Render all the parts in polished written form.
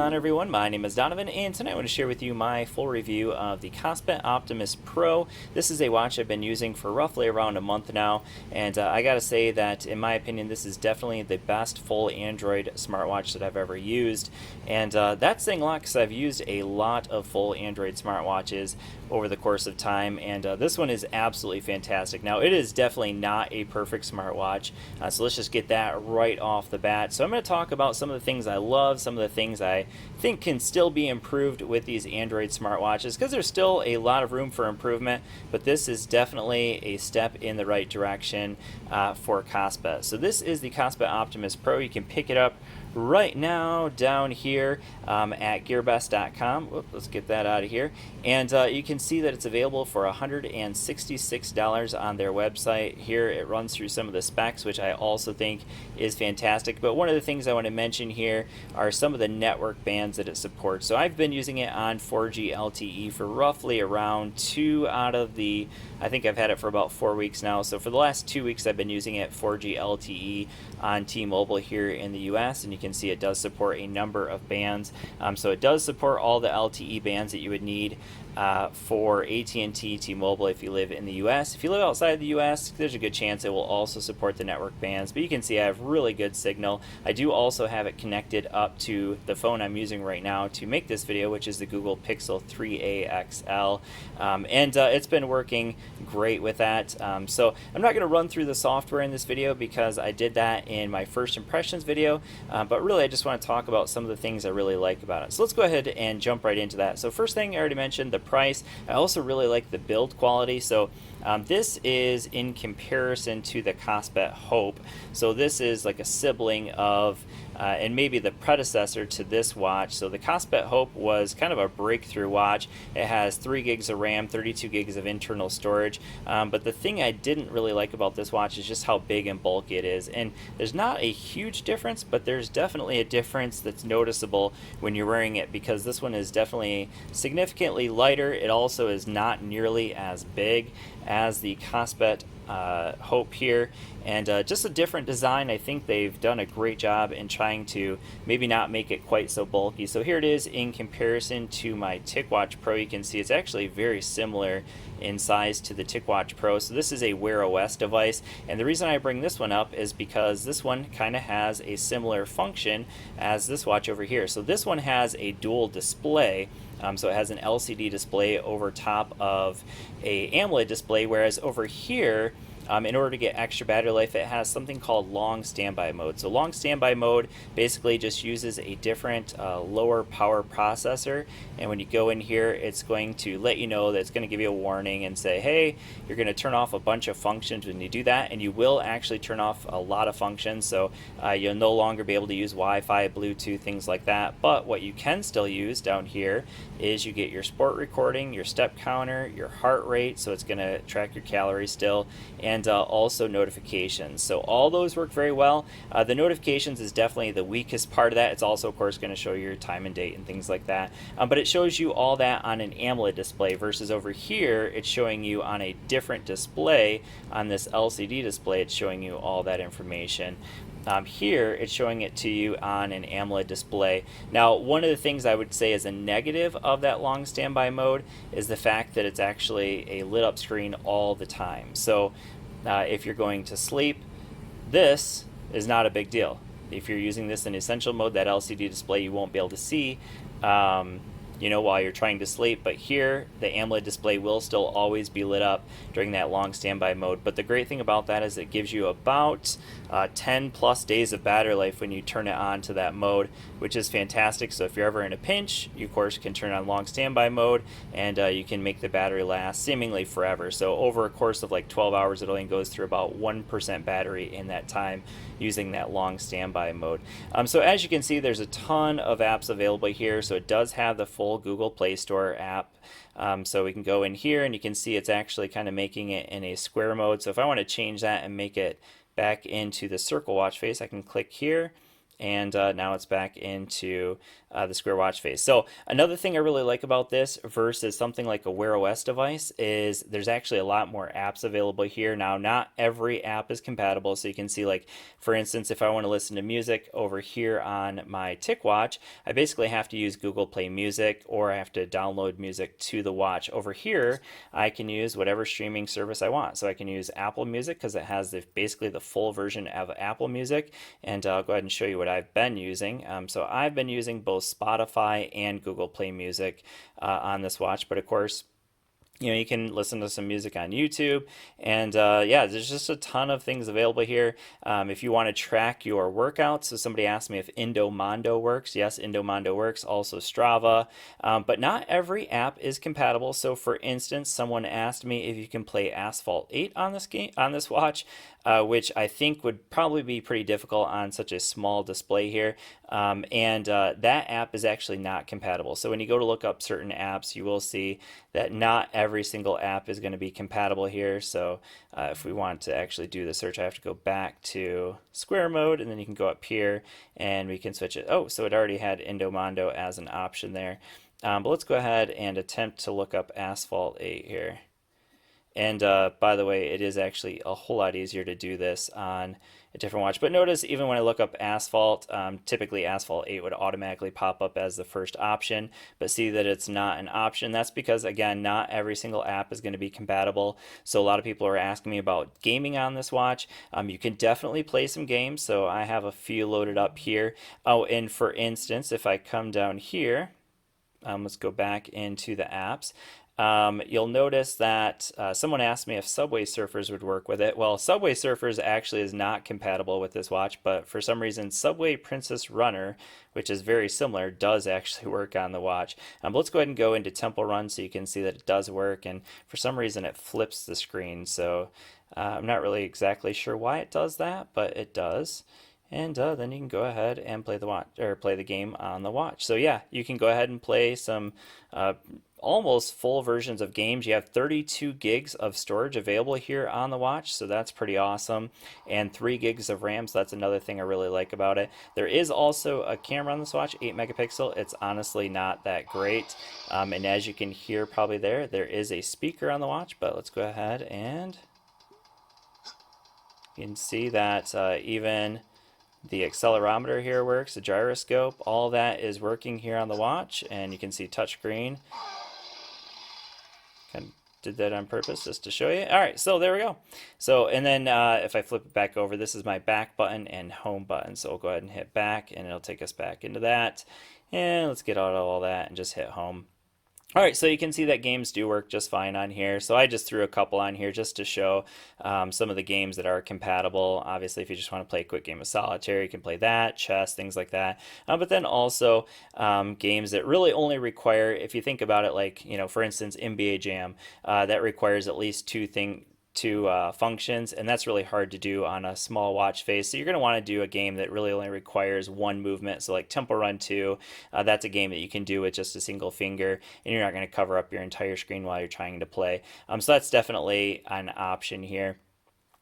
on, everyone? My name is Donovan, and tonight I want to share with you my full review of the Kospet Optimus Pro. This is a watch I've been using for roughly around a month now, and I gotta say that, in my opinion, this is definitely the best full Android smartwatch that I've ever used. And that's saying a lot because I've used a lot of full Android smartwatches over the course of time, and this one is absolutely fantastic. Now, it is definitely not a perfect smartwatch, so let's just get that right off the bat. So I'm going to talk about some of the things I love, some of the things I think can still be improved with these Android smartwatches, because there's still a lot of room for improvement, but this is definitely a step in the right direction for Kospet. So this is the Kospet Optimus Pro. You can pick it up right now down here at gearbest.com. Whoop, let's get that out of here. And you can see that it's available for $166 on their website. Here it runs through some of the specs, which I also think is fantastic. But one of the things I want to mention here are some of the network bands that it supports. So I've been using it on 4G LTE for roughly around 2 out of the, I think I've had it for about 4 weeks now. So for the last 2 weeks I've been using it 4G LTE on T-Mobile here in the US, and you can see it does support a number of bands. So it does support all the LTE bands that you would need for AT&T, T-Mobile if you live in the US. If you live outside the US, there's a good chance it will also support the network bands, but you can see I have really good signal. I do also have it connected up to the phone I'm using right now to make this video, which is the Google Pixel 3a XL, and it's been working great with that. So I'm not going to run through the software in this video because I did that in my first impressions video, but really I just want to talk about some of the things I really like about it. So let's go ahead and jump right into that. So first thing I already mentioned, the price. I also really like the build quality. So this is in comparison to the Kospet Hope. So this is like a sibling of and maybe the predecessor to this watch. So the Kospet Hope was kind of a breakthrough watch. It has 3 gigs of RAM, 32 gigs of internal storage, but the thing I didn't really like about this watch is just how big and bulky it is. And there's not a huge difference, but there's definitely a difference that's noticeable when you're wearing it, because this one is definitely significantly lighter. It also is not nearly as big as the Kospet Hope here, and just a different design. I think they've done a great job in trying to maybe not make it quite so bulky. So here it is in comparison to my TicWatch Pro. You can see it's actually very similar in size to the TicWatch Pro. So this is a Wear OS device, and the reason I bring this one up is because this one kind of has a similar function as this watch over here. So this one has a dual display. So it has an LCD display over top of a AMOLED display, whereas over here, in order to get extra battery life, it has something called long standby mode. So long standby mode basically just uses a different lower power processor, and when you go in here, it's going to let you know that it's going to give you a warning and say, hey, you're going to turn off a bunch of functions when you do that, and you will actually turn off a lot of functions. So you'll no longer be able to use Wi-Fi, Bluetooth, things like that. But what you can still use down here is you get your sport recording, your step counter, your heart rate, so it's going to track your calories still, and also notifications. So all those work very well. The notifications is definitely the weakest part of that. It's also, of course, going to show you your time and date and things like that. But it shows you all that on an AMOLED display, versus over here, it's showing you on a different display. On this LCD display, it's showing you all that information. Here, it's showing it to you on an AMOLED display. Now, one of the things I would say is a negative of that long standby mode is the fact that it's actually a lit up screen all the time. So if you're going to sleep, this is not a big deal. If you're using this in essential mode, that LCD display you won't be able to see while you're trying to sleep. But here, the AMOLED display will still always be lit up during that long standby mode. But the great thing about that is it gives you about 10 plus days of battery life when you turn it on to that mode, which is fantastic. So if you're ever in a pinch, you of course can turn on long standby mode, and you can make the battery last seemingly forever. So over a course of like 12 hours, it only goes through about 1% battery in that time using that long standby mode. So as you can see, there's a ton of apps available here. So it does have the full Google Play Store app. So we can go in here, and you can see it's actually kind of making it in a square mode. So if I want to change that and make it back into the circle watch face, I can click here, and now it's back into the square watch face. So another thing I really like about this versus something like a Wear OS device is there's actually a lot more apps available here. Now, not every app is compatible, so you can see, like, for instance, if I want to listen to music over here on my TicWatch, I basically have to use Google Play Music, or I have to download music to the watch. Over here, I can use whatever streaming service I want. So I can use Apple Music because it has basically the full version of Apple Music, and I'll go ahead and show you what I've been using. So I've been using both Spotify and Google Play Music on this watch, but of course, you can listen to some music on YouTube, and yeah, there's just a ton of things available here. If you want to track your workouts, so somebody asked me if Endomondo works. Yes, Endomondo works. Also Strava, but not every app is compatible. So, for instance, someone asked me if you can play Asphalt 8 on this watch, which I think would probably be pretty difficult on such a small display here. And that app is actually not compatible. So when you go to look up certain apps, you will see that not every single app is going to be compatible here. So if we want to actually do the search, I have to go back to square mode, and then you can go up here and we can switch it. Oh, so it already had Endomondo as an option there. But let's go ahead and attempt to look up Asphalt 8 here. And by the way, it is actually a whole lot easier to do this on a different watch. But notice, even when I look up Asphalt, typically Asphalt 8 would automatically pop up as the first option. But see that it's not an option. That's because, again, not every single app is going to be compatible. So a lot of people are asking me about gaming on this watch. You can definitely play some games. So I have a few loaded up here. Oh, and for instance, if I come down here, let's go back into the apps. You'll notice that someone asked me if Subway Surfers would work with it. Well, Subway Surfers actually is not compatible with this watch, but for some reason, Subway Princess Runner, which is very similar, does actually work on the watch. But let's go ahead and go into Temple Run so you can see that it does work, and for some reason it flips the screen, so I'm not really exactly sure why it does that, but it does. And then you can go ahead and play the game on the watch. So yeah, you can go ahead and play some almost full versions of games. You have 32 gigs of storage available here on the watch, so that's pretty awesome. And 3 gigs of RAM, so that's another thing I really like about it. There is also a camera on this watch, 8 megapixel. It's honestly not that great. And as you can hear probably there is a speaker on the watch, but let's go ahead and you can see that even the accelerometer here works, the gyroscope, all that is working here on the watch, and you can see touchscreen. Kind of did that on purpose just to show you. All right, so there we go. So, and then if I flip it back over, this is my back button and home button. So we'll go ahead and hit back, and it'll take us back into that. And let's get out of all that and just hit home. All right, so you can see that games do work just fine on here. So I just threw a couple on here just to show some of the games that are compatible. Obviously, if you just want to play a quick game of solitaire, you can play that, chess, things like that. But then also games that really only require, if you think about it, like, for instance, NBA Jam, that requires at least two functions, and that's really hard to do on a small watch face. So you're going to want to do a game that really only requires one movement. So like Temple Run 2, that's a game that you can do with just a single finger, and you're not going to cover up your entire screen while you're trying to play. So that's definitely an option here.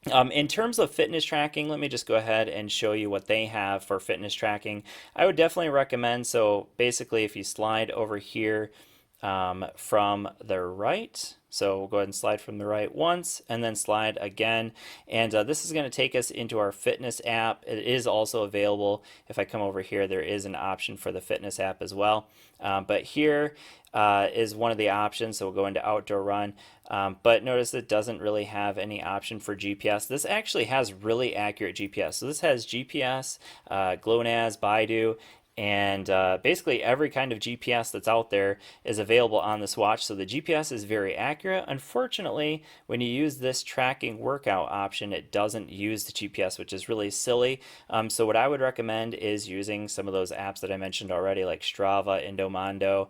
In terms of fitness tracking, let me just go ahead and show you what they have for fitness tracking. I would definitely recommend, so basically if you slide over here from the right, so we'll go ahead and slide from the right once and then slide again. And this is going to take us into our fitness app. It is also available. If I come over here, there is an option for the fitness app as well. But here is one of the options. So we'll go into outdoor run. But notice it doesn't really have any option for GPS. This actually has really accurate GPS. So this has GPS, GLONASS, Baidu, and basically every kind of GPS that's out there is available on this watch. So the GPS is very accurate. Unfortunately, when you use this tracking workout option, it doesn't use the GPS, which is really silly. So what I would recommend is using some of those apps that I mentioned already, like Strava, Endomondo,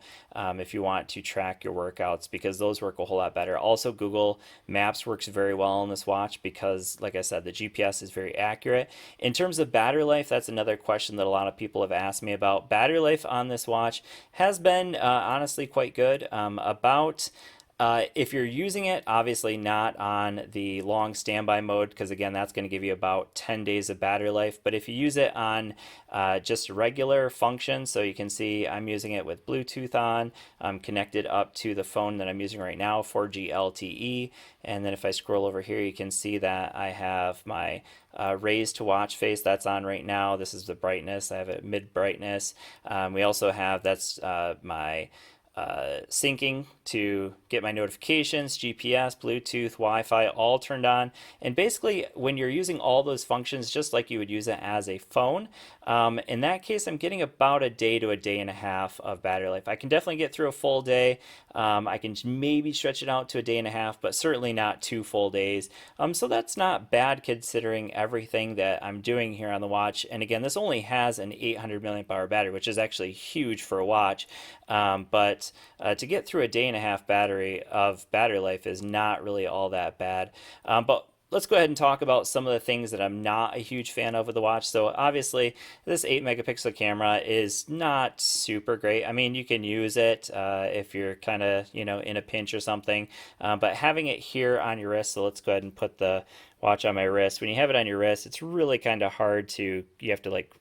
if you want to track your workouts, because those work a whole lot better. Also, Google Maps works very well on this watch because, like I said, the GPS is very accurate. In terms of battery life, that's another question that a lot of people have asked me about. Battery life on this watch has been honestly quite good. About If you're using it, obviously not on the long standby mode, because again, that's going to give you about 10 days of battery life. But if you use it on just regular function, so you can see I'm using it with Bluetooth on, I'm connected up to the phone that I'm using right now, 4G LTE. And then if I scroll over here, you can see that I have my raise to watch face that's on right now. This is the brightness. I have it mid brightness. We also have my syncing to get my notifications, GPS, Bluetooth, Wi-Fi, all turned on. And basically, when you're using all those functions, just like you would use it as a phone, in that case, I'm getting about a day to a day and a half of battery life. I can definitely get through a full day. I can maybe stretch it out to a day and a half, but certainly not 2 full days. So that's not bad considering everything that I'm doing here on the watch. And again, this only has an 800 milliamp hour battery, which is actually huge for a watch. But to get through a day and a half battery life is not really all that bad. But let's go ahead and talk about some of the things that I'm not a huge fan of with the watch. So obviously, this 8 megapixel camera is not super great. I mean, you can use it if you're kind of, in a pinch or something. But having it here on your wrist, so let's go ahead and put the watch on my wrist. When you have it on your wrist, it's really kind of hard you have to like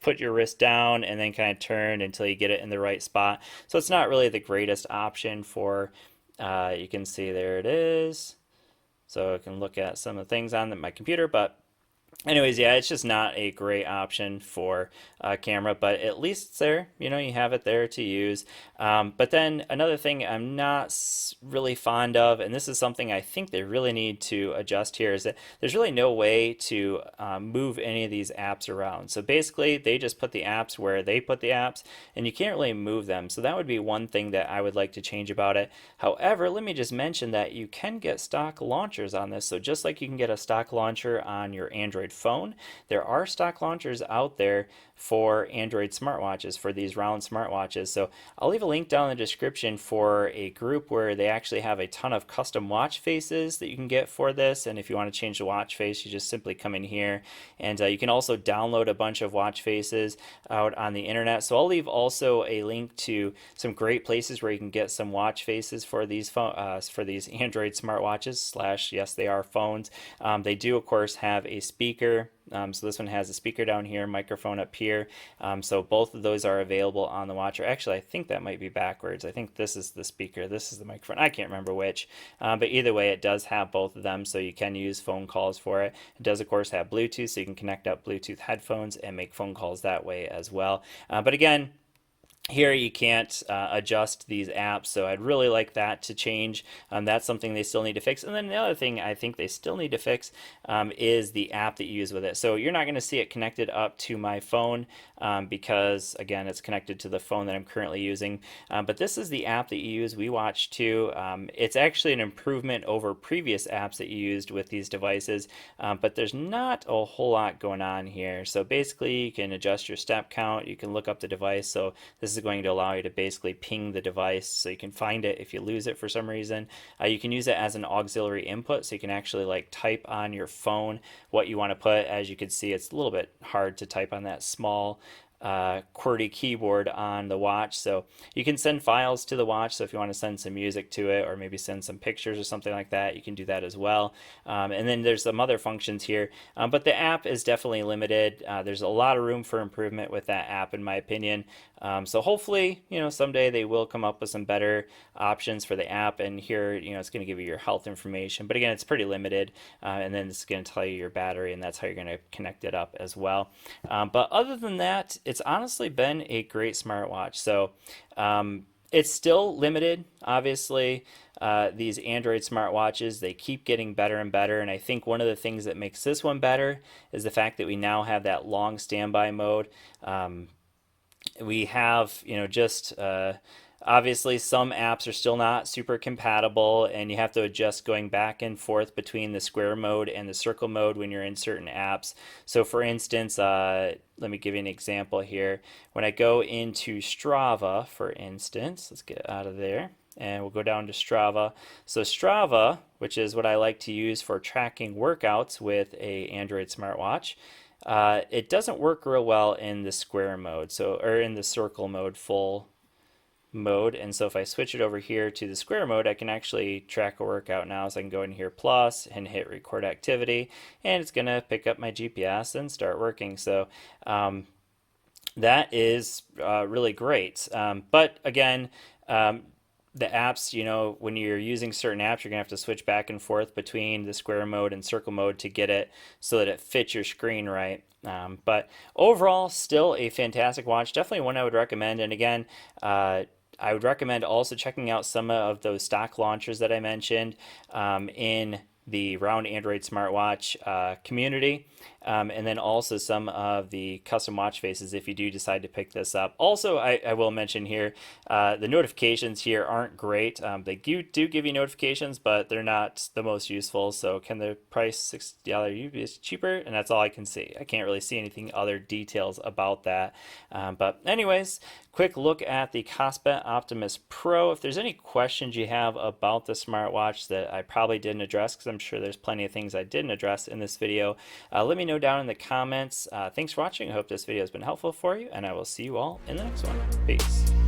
put your wrist down and then kind of turn until you get it in the right spot. So it's not really the greatest option for, you can see there it is. So I can look at some of the things on my computer, but anyways, yeah, it's just not a great option for a camera, but at least it's there. You have it there to use. But then another thing I'm not really fond of, and this is something I think they really need to adjust here, is that there's really no way to move any of these apps around. So basically, they just put the apps where they put the apps, and you can't really move them. So that would be one thing that I would like to change about it. However, let me just mention that you can get stock launchers on this. So just like you can get a stock launcher on your Android phone, there are stock launchers out there for Android smartwatches, for these round smartwatches. So I'll leave a link down in the description for a group where they actually have a ton of custom watch faces that you can get for this. And if you want to change the watch face, you just simply come in here, and you can also download a bunch of watch faces out on the internet. So I'll leave also a link to some great places where you can get some watch faces for these for these Android smartwatches slash, yes, they are phones. They do of course have a speaker. So this one has a speaker down here, microphone up here. So both of those are available on the watch. Or actually, I think that might be backwards. I think this is the speaker, this is the microphone. I can't remember which. But either way, it does have both of them, so you can use phone calls for it. It does, of course, have Bluetooth, so you can connect up Bluetooth headphones and make phone calls that way as well. But again, here you can't adjust these apps, so I'd really like that to change. That's something they still need to fix. And then the other thing I think they still need to fix is the app that you use with it. So you're not going to see it connected up to my phone because, again, it's connected to the phone that I'm currently using. But this is the app that you use, WeWatch 2. It's actually an improvement over previous apps that you used with these devices, but there's not a whole lot going on here. So basically, you can adjust your step count, you can look up the device. So this is going to allow you to basically ping the device so you can find it if you lose it for some reason. You can use it as an auxiliary input, so you can actually like type on your phone what you want to put. As you can see, it's a little bit hard to type on that small QWERTY keyboard on the watch. So you can send files to the watch, so if you want to send some music to it or maybe send some pictures or something like that, you can do that as well. And then there's some other functions here, but the app is definitely limited. There's a lot of room for improvement with that app, in my opinion. So hopefully, someday they will come up with some better options for the app, and here, it's going to give you your health information, but again, it's pretty limited. And then it's going to tell you your battery, and that's how you're going to connect it up as well. But other than that, it's honestly been a great smartwatch. So it's still limited, obviously. These Android smartwatches, they keep getting better and better, and I think one of the things that makes this one better is the fact that we now have that long standby mode. We have, just obviously some apps are still not super compatible, and you have to adjust going back and forth between the square mode and the circle mode when you're in certain apps. So for instance, let me give you an example here. When I go into Strava, for instance, let's get out of there, and we'll go down to Strava. So Strava, which is what I like to use for tracking workouts with a Android smartwatch, it doesn't work real well in the square mode, or in the circle mode full mode. And so if I switch it over here to the square mode, I can actually track a workout now. So I can go in here plus and hit record activity, and it's gonna pick up my GPS and start working. So that is really great. But again, the apps, when you're using certain apps, you're gonna have to switch back and forth between the square mode and circle mode to get it so that it fits your screen right. But overall, still a fantastic watch. Definitely one I would recommend. And again, I would recommend also checking out some of those stock launchers that I mentioned in the Round Android Smartwatch community, and then also some of the custom watch faces if you do decide to pick this up. Also, I will mention here, the notifications here aren't great. They do give you notifications, but they're not the most useful. So can the price $60 be cheaper? And that's all I can see. I can't really see anything other details about that. But anyways, quick look at the Kospet Optimus Pro. If there's any questions you have about the smartwatch that I probably didn't address, because I'm sure there's plenty of things I didn't address in this video, let me know down in the comments. Thanks for watching. I hope this video has been helpful for you, and I will see you all in the next one. Peace.